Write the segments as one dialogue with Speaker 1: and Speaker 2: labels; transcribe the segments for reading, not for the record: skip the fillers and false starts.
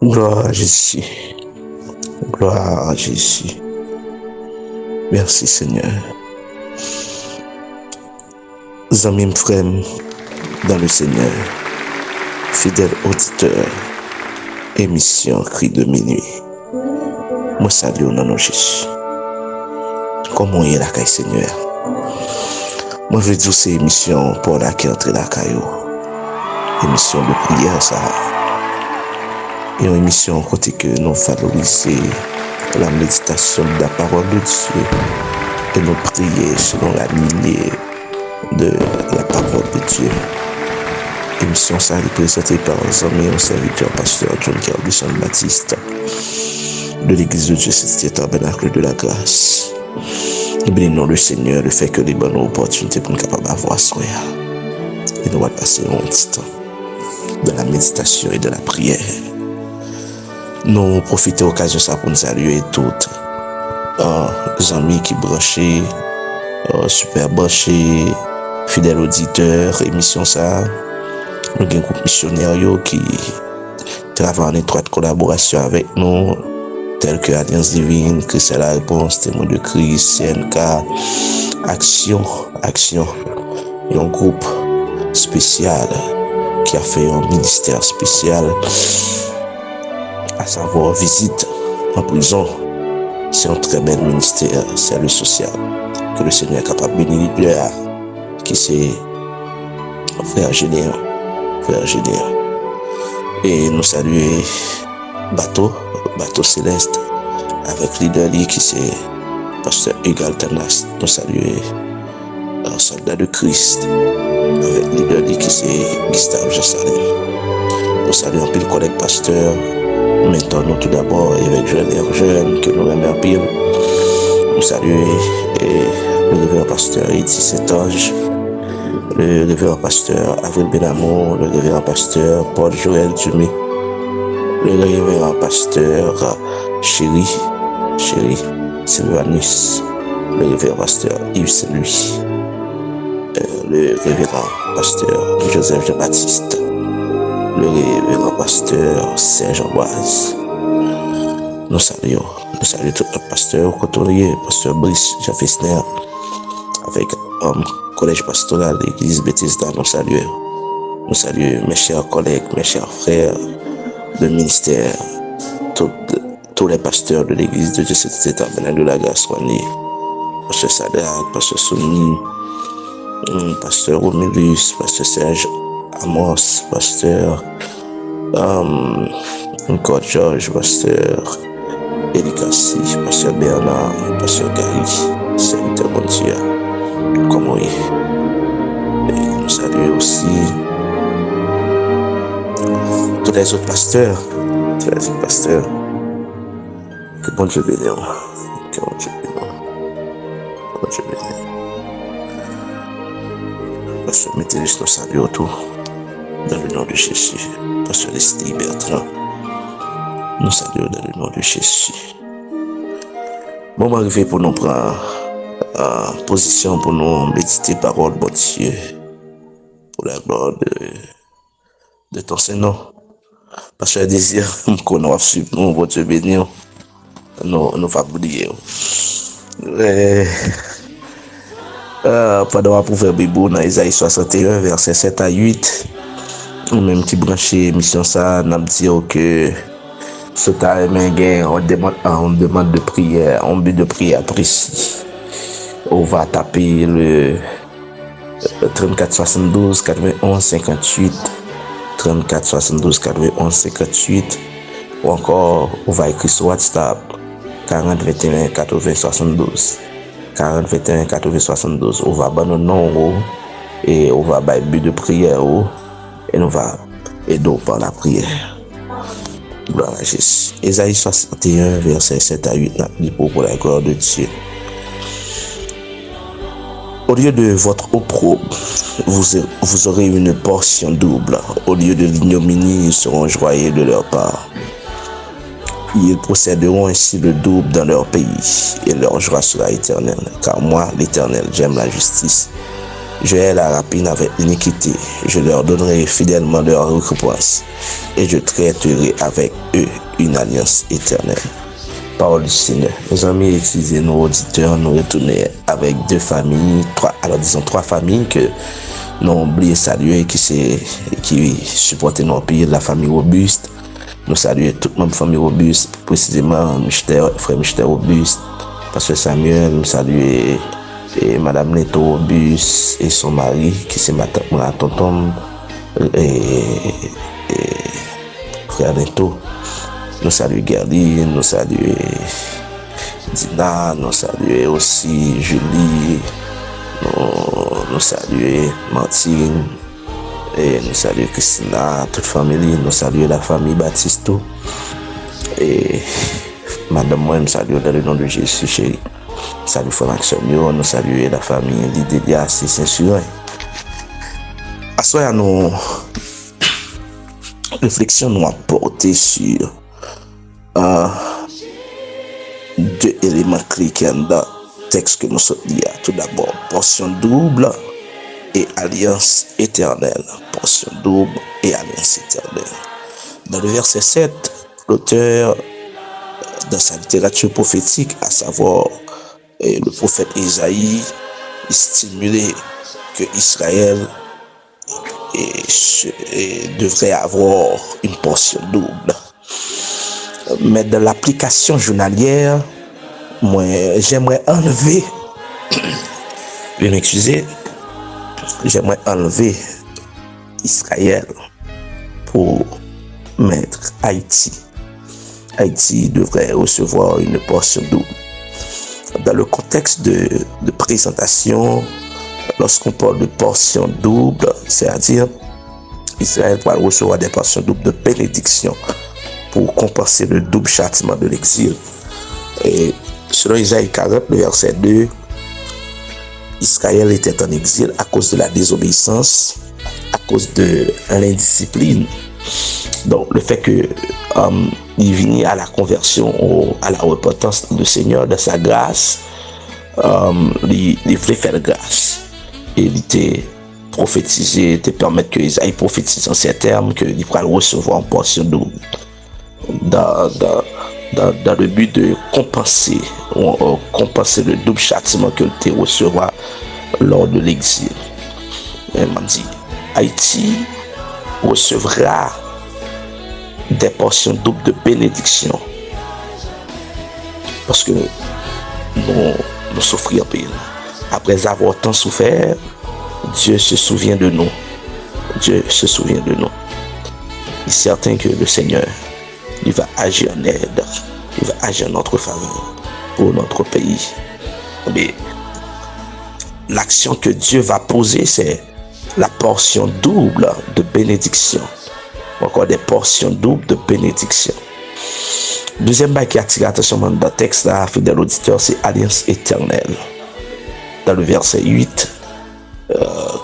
Speaker 1: Gloire à Jésus. Gloire à Jésus. Merci Seigneur. Amis frères dans le Seigneur, fidèles auditeurs, émission Cri de minuit. Moi salue au nom de Jésus. Comment est la caille Seigneur? Moi je veux dire c'est émission pour la qui entre la caillou. Émission de prière ça. Et une émission côté que nous valoriser la méditation de la parole de Dieu et nous prier selon la lignée de la parole de Dieu. Émission ça est présentée par un ami et serviteur pasteur John Kerguson Baptiste de l'église de Dieu Cité Tabernacle de la Grâce. Et bénissons le Seigneur le fait que les bonnes opportunités pour nous capables d'avoir soin. Et nous allons passer un petit temps de la méditation et de la prière. Nous profitons de l'occasion ça pour nous saluer toutes les amis qui branchés, super branchés, fidèles auditeurs, émission ça. Nous avons un groupe missionnaire qui travaille en étroite collaboration avec nous, tels que Alliance Divine, Christ à la réponse, Témoin de Christ, CNK, Action. Et un groupe spécial qui a fait un ministère spécial, à savoir visite en prison. C'est un très bel ministère, c'est le social. Que le Seigneur est capable de bénir qui c'est frère Gédéon. Et nous saluer bateau céleste avec leader qui c'est pasteur Egal Tanas. Nous saluer soldat de Christ avec leader qui c'est Gustave Jassalem. Nous saluons un peu le collègue pasteur. Maintenant tout d'abord avec jeune que nous aimons pile. Nous saluons le révérend pasteur Edith Saint-Ange, le révérend pasteur Avril Benamou, le révérend pasteur Paul Joël Dumé, le révérend pasteur Chéri Sylvanus, le révérend pasteur Yves Saint-Louis, le révérend pasteur Joseph Jean-Baptiste, le révérend pasteur Serge Amboise. Nous saluons tout le pasteur couturier, pasteur Brice Jaffesner, avec collège pastoral de l'église Bethesda. Nous saluons mes chers collègues, mes chers frères de ministère, tous les pasteurs de l'église de Dieu Cité Tabernacle de la Grâce, pasteur Sadak, pasteur Souni, pasteur Romulus, pasteur Serge Amos, pasteur encore George, pasteur Elikassi, pasteur Bernard, pasteur Gary, serviteur bon Dieu, comment il est. Et nous saluons aussi tous les autres pasteurs, que bon Dieu bénisse, que bon Dieu bénisse. Pasteur Métellus, nous saluons tout dans le nom de Jésus. Pasteur Leslie Bertrand, nous saluons dans le nom de Jésus. Bon, arrivé pour nous prendre position pour nous méditer parole, bon Dieu, pour la gloire de ton Seigneur. Pasteur Désir, qu'on va suivre nous, bon Dieu béni, nous va oublier. Pendant la proverbe dans Isaïe 61, verset 7 à 8, ou même qui branché mission ça, nous dit que ce time on demande de prière, un but de prière précis. On va taper le 34 72 91 58, 34 72 91 58, ou encore on va écrire sur WhatsApp 40 21 80 72, 40 21 80 72. On va donner nom et on va bailler but de prière et nous va aider par la prière. Gloire à Jésus. Isaïe 61, verset 7 à 8, pour la gloire de Dieu. Au lieu de votre opprobre, vous aurez une portion double. Au lieu de l'ignominie, ils seront joyeux de leur part. Ils posséderont ainsi le double dans leur pays, et leur joie sera éternelle. Car moi, l'Éternel, j'aime la justice Je hais la rapine avec l'iniquité. Je leur donnerai fidèlement leur récompense et je traiterai avec eux une alliance éternelle. Parole du Seigneur. Mes amis, excusez nos auditeurs, nous retourner avec deux familles, trois familles que nous avons oublié saluer, qui supportent nos pays, la famille Robuste. Nous saluons toute ma famille Robuste, précisément frère Michel Robuste, pasteur Samuel, nous saluons Madame Neto Robuste et son mari, qui c'est ma tonton et frère Neto. Nous saluons Gerdine, nous saluons Dina, nous saluons aussi Julie, nous saluons Martine, et nous saluons Christina, toute famille, nous saluons la famille Baptisto, et Madame moi, nous saluons dans le nom de Jésus, chérie. Salut frère Maximio, nous saluons la famille Lidélia, c'est sûr. À soi, nos réflexions nous apportées sur deux éléments clés qui sont dans le texte que nous sommes liés. Tout d'abord, portion double et alliance éternelle. Portion double et alliance éternelle. Dans le verset 7, l'auteur, dans sa littérature prophétique, à savoir le prophète Isaïe, stimulait que Israël devrait avoir une portion double. Mais dans l'application journalière, moi, j'aimerais enlever, veuillez m'excuser, j'aimerais enlever Israël pour mettre Haïti. Haïti devrait recevoir une portion double. Dans le contexte de présentation, lorsqu'on parle de portion double, c'est-à-dire Israël va recevoir des portions doubles de bénédiction pour compenser le double châtiment de l'exil. Et selon Isaïe 40, le verset 2, Israël était en exil à cause de la désobéissance, à cause de l'indiscipline. Donc le fait que il venait à la conversion, à la repentance du Seigneur, de sa grâce, il voulait faire grâce. Et il était prophétisé, te permettre que Isaïe prophétise en ces termes, qu'il pourra recevoir en portion double. Dans le but de compenser le double châtiment que tu recevras lors de l'exil. Il m'a dit, Haïti recevra des portions doubles de bénédiction parce que nous souffrions pile. Après avoir tant souffert, Dieu se souvient de nous. Dieu se souvient de nous. Il est certain que le Seigneur, il va agir en aide, il va agir en notre faveur pour notre pays. Mais l'action que Dieu va poser, c'est la portion double de bénédiction. Encore des portions doubles de bénédiction. Deuxième bail qui attire l'attention dans le texte, là, fidèle auditeur, c'est alliance éternelle. Dans le verset 8,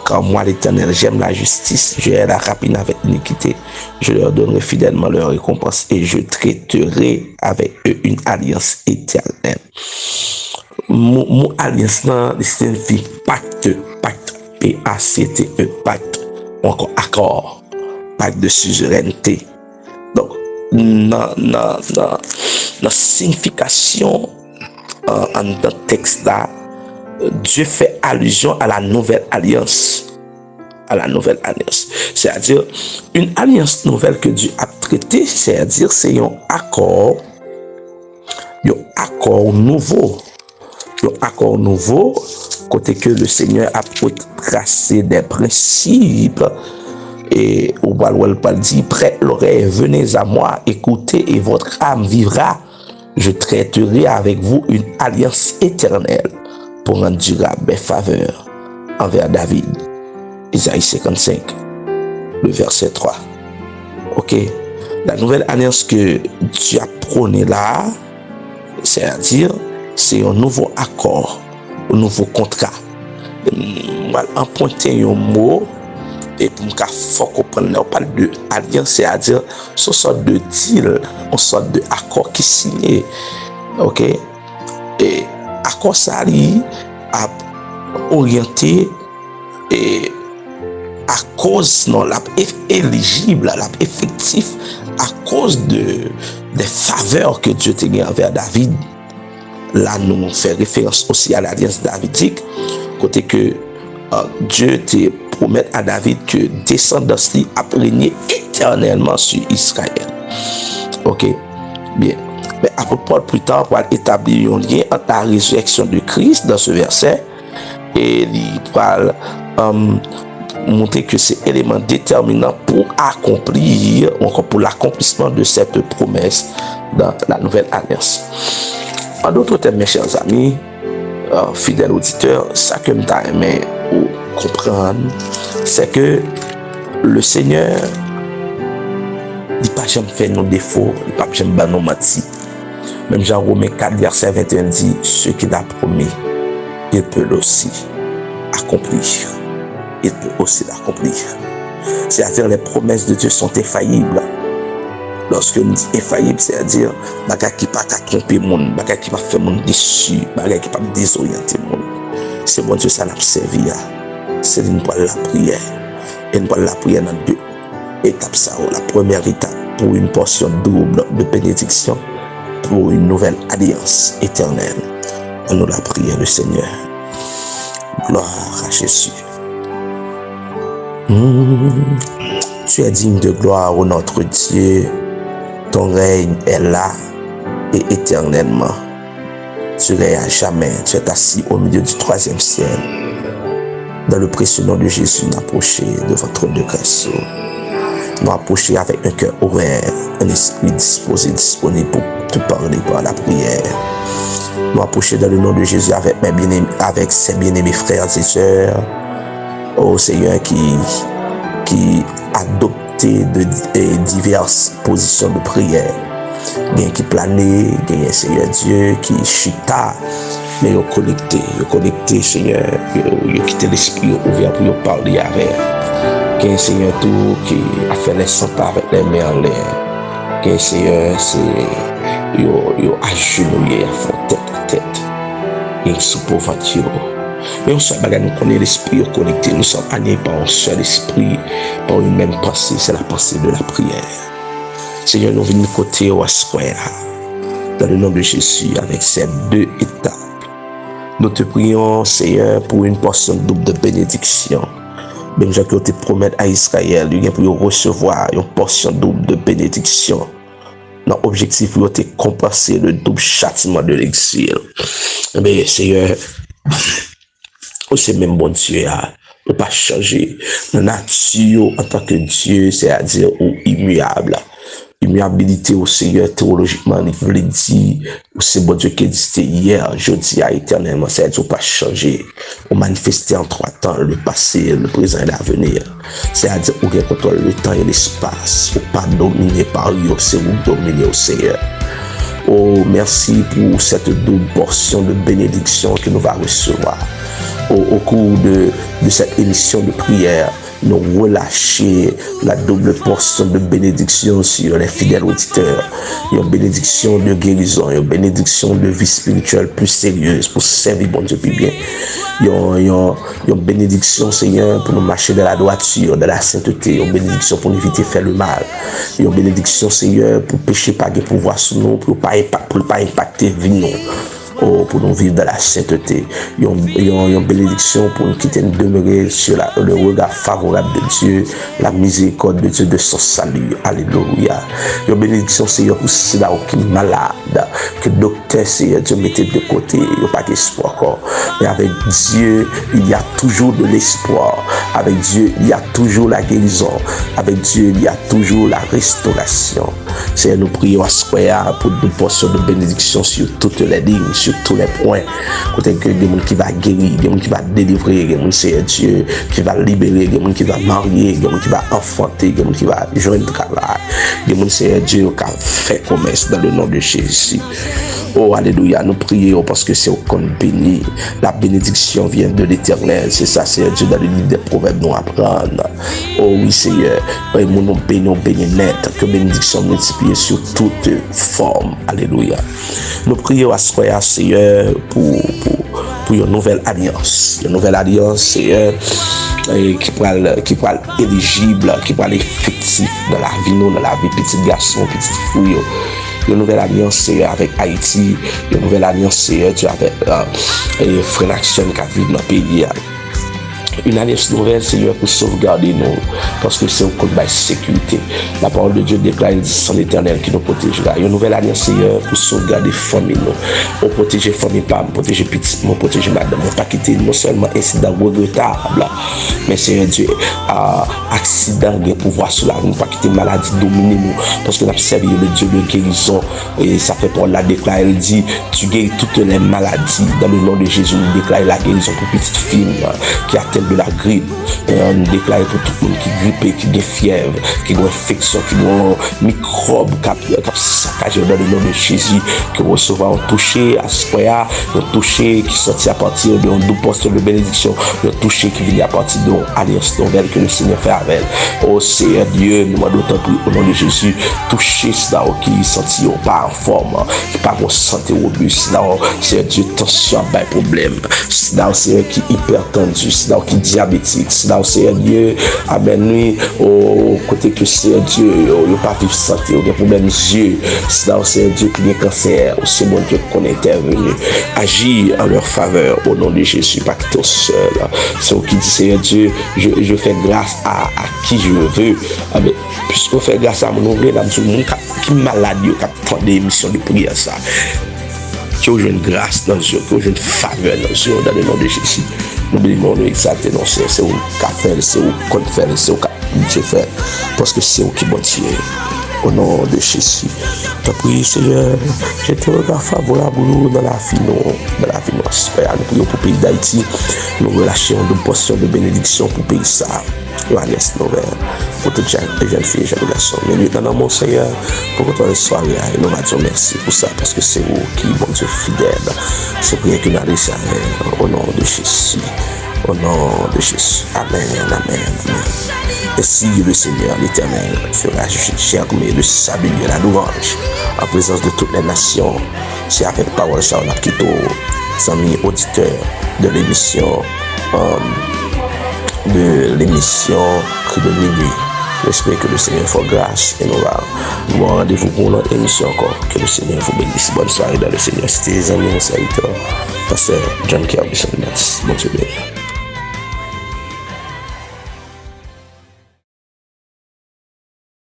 Speaker 1: quand moi l'Éternel, j'aime la justice, je hais la rapine avec l'iniquité, je leur donnerai fidèlement leur récompense et je traiterai avec eux une alliance éternelle. Mon alliance là, signifie pacte, P-A-C-T-E, pacte, ou encore accord, pacte de suzeraineté. Donc, dans la signification dans le texte là, Dieu fait allusion à la nouvelle alliance. À la nouvelle alliance. C'est-à-dire, une alliance nouvelle que Dieu a traitée, c'est-à-dire, c'est un accord nouveau. Un accord nouveau, côté que le Seigneur a tracé des principes. Et au Balouel dit, prête l'oreille, venez à moi, écoutez, et votre âme vivra. Je traiterai avec vous une alliance éternelle pour rendre durable mes faveurs envers David. Isaïe 55, le verset 3. Ok? La nouvelle alliance que Dieu a prônée là, c'est-à-dire, c'est un nouveau accord, un nouveau contrat. Je vais emprunter un mot, et pour que faut comprendre, on parle de alliance, c'est-à-dire, ce sorte de deal, une sorte de accord qui est signé. Ok? Et accord ça a orienté Et à cause, non, la éligible, la effectif, à cause des faveurs que Dieu t'a gagné envers David. Là, nous faisons référence aussi à l'alliance davidique, côté que Dieu te promet à David que descendance lui a régné éternellement sur Israël. Ok, bien. Mais après Paul plus tard pour établir un lien entre la résurrection de Christ dans ce verset et il va montrer que c'est élément déterminant pour accomplir, ou encore pour l'accomplissement de cette promesse dans la nouvelle alliance. En d'autres termes, mes chers amis, fidèles auditeurs, ça que m'ta aimé ou comprendre, c'est que le Seigneur, il pas jamais fait nos défauts, il pas jamais ban nos menti. Même Jean Romains 4, verset 21 dit, ce qu'il a promis, il peut aussi accomplir. Il peut aussi l'accomplir. C'est-à-dire les promesses de Dieu sont infaillibles. Lorsque nous disons infaillible, c'est-à-dire bagay qui pas tromper monde, bagay qui pas faire monde déçu, bagay qui pas désorienter monde. C'est bon Dieu ça l'a servi. C'est une fois la prière. Et une fois la prière dans deux étapes ça. La première étape pour une portion double de bénédiction, pour une nouvelle alliance éternelle. On nous la prière le Seigneur. Gloire à Jésus. Tu es digne de gloire, ô notre Dieu. Ton règne est là et éternellement. Tu règnes à jamais. Tu es assis au milieu du troisième ciel. Dans le précieux nom de Jésus, nous approchons de votre trône de grâce. Nous approchons avec un cœur ouvert, un esprit disposé, disponible pour te parler par la prière. Nous approchons dans le nom de Jésus avec ses bien-aimés frères et sœurs. Ô Seigneur qui adopte de diverses positions de prière. Il y a qui planait, il y a Seigneur Dieu qui chita, mais ils sont connectés, Seigneur, ils ont quitté l'esprit ouvert pour parler avec. Il y a un Seigneur tout qui a fait les sangs avec les mains en l'air. Il y a un Seigneur, ils ont agenouillé, ils font tête à tête. Ils sont pauvres. Mais on sait que nous connaissons l'esprit connecté, nous sommes animés par un seul esprit, par une même pensée, c'est la pensée de la prière. Seigneur, nous venons côté au Asquare, dans le nom de Jésus, avec ces deux étapes. Nous te prions, Seigneur, pour une portion double de bénédiction. Même Jacques, tu te promets à Israël, il y a pour recevoir une portion double de bénédiction. Notre objectif, c'est compenser le double châtiment de l'exil. Mais Seigneur, c'est même bon Dieu, ne pas changer. La nature en tant que Dieu, c'est-à-dire immuable. Immuabilité au Seigneur, théologiquement, il veut dire, c'est bon Dieu qui existait hier, jeudi, éternellement, c'est-à-dire pas changer. On manifester en trois temps, le passé, le présent et l'avenir. C'est-à-dire qu'on contrôle le temps et l'espace. On pas dominer par lui, c'est vous dominer au Seigneur. Oh, merci pour cette double portion de bénédiction que nous allons recevoir. Au cours de cette émission de prière, nous relâcher la double portion de bénédiction sur les fidèles auditeurs. Une bénédiction de guérison, une bénédiction de vie spirituelle plus sérieuse pour servir bon Dieu plus bien. Une bénédiction, Seigneur, pour nous marcher dans la droiture, dans la sainteté. Une bénédiction pour nous éviter de faire le mal. Une bénédiction, Seigneur, pour pécher pas de pouvoir sur nous, pour ne pas impacter vie nous. Oh, pour nous vivre dans la sainteté. Une bénédiction pour nous quitter, nous demeurer sur le regard favorable de Dieu, la miséricorde de Dieu de son salut. Alléluia. Une bénédiction, Seigneur, pour ceux qui sont malades, que le docteur, Seigneur, Dieu mettait de côté, il n'y a pas d'espoir encore. Mais avec Dieu, il y a toujours de l'espoir. Avec Dieu, il y a toujours la guérison. Avec Dieu, il y a toujours la restauration. Seigneur, nous prions à ce soir pour une portion de bénédiction sur toutes les lignes, sur tous les points. Côté que des gens qui va guérir, des gens qui va délivrer, des gens c'est Dieu qui va libérer, des gens qui va marier, des gens qui va enfanter, des gens qui va joindre travail, des gens c'est Dieu qui a fait commerce dans le nom de Jésus. Oh, alléluia, nous prions parce que c'est au compte béni. La bénédiction vient de l'Éternel. C'est ça, c'est Dieu dans le livre des Proverbes nous apprendre. Oh oui, Seigneur, mon nom béni net, que bénédiction multipliée sur toute forme. Alléluia. Nous prions à ce Seigneur pour une nouvelle alliance. Une nouvelle alliance, c'est qui pourra éligible, qui pourra effectif dans la vie, dans la vie petit garçon, petite fille. Une nouvelle alliance, c'est avec Haïti. Une nouvelle alliance, c'est avec Frère Action qui vit dans le pays. Une alliance nouvelle, Seigneur, pour sauvegarder nous, parce que c'est au côté de la sécurité. La parole de Dieu déclare, il dit, son éternel qui nous protégera. Une nouvelle alliance, Seigneur, pour sauvegarder la famille, nous. Pour protéger la famille, pas protéger petit, pour protéger madame, pour pas quitter non seulement incident regrettable, mais Seigneur Dieu, accident, de pouvoir sur la vie, pas quitter maladie dominer nous, parce que nous avons servi le Dieu de guérison, et ça fait pour la déclarer, il dit, tu guéris toutes les maladies, dans le nom de Jésus, nous déclare la guérison pour petite fille, qui atteint de la grippe, nous déclare pour tout le monde qui grippe, qui a fièvre, qui a infection, qui a microbe, qui a saccagé dans le nom de Jésus, qui recevra un toucher à ce point, un toucher qui sortit à partir de un poste de bénédiction, un toucher qui vient à partir de l'alliance nouvelle que le Seigneur fait avec elle. Oh Seigneur Dieu, nous demandons au nom de Jésus, toucher cela qui sentit pas en forme, qui pas en santé robuste, Seigneur Dieu, tension, pas de problème, Seigneur qui est hypertendu, Seigneur qui diabétique, Seigneur Dieu, amen lui, au côté que Seigneur Dieu, il n'y a pas de santé, il y a problème yeux, Seigneur Dieu qui a cancer, c'est bon Dieu qu'on est intervenu, agir en leur faveur au nom de Jésus, pas que tout seul. C'est qui dit Seigneur Dieu, je fais grâce à qui je veux, puisqu'on fait grâce à mon ouvrier, tout le monde qui est malade, qui prend des émissions de prière, ça. Qui ont une grâce dans Dieu, qui ont une faveur dans Dieu, dans le nom de Jésus. N'oublions nous exalter, non, c'est où qu'a fait, c'est où qu'on fait, c'est où qu'a Dieu fait, parce que c'est où qui bon Dieu, au nom de Jésus. Je prie, Seigneur, je te regarde favorable dans la vie, dans la vie notre. Nous prions pour le pays d'Haïti, nous relâchons de portions de bénédiction pour le pays ça. Johannes Nouvelle, pour toutes les jeunes filles et jeunes garçons. Mais nous dans mon Seigneur, pour que toi le soir, et nous disons merci pour ça, parce que c'est vous qui, bon Dieu fidèle, c'est pour que nous allons au nom de Jésus. Au nom de Jésus. Amen, amen, amen. Et si le Seigneur, l'Éternel, fera germer le salut et la louange en présence de toutes les nations, c'est avec parole ça, on a quitté aux amis auditeurs de l'émission Cri de minuit. J'espère que le Seigneur fasse grâce et nous avons rendez-vous pour notre émission encore. Que le Seigneur vous bénisse. Bonne soirée dans le Seigneur. C'était les amis, mon serviteur, Pasteur John Kirby. Bonne soirée.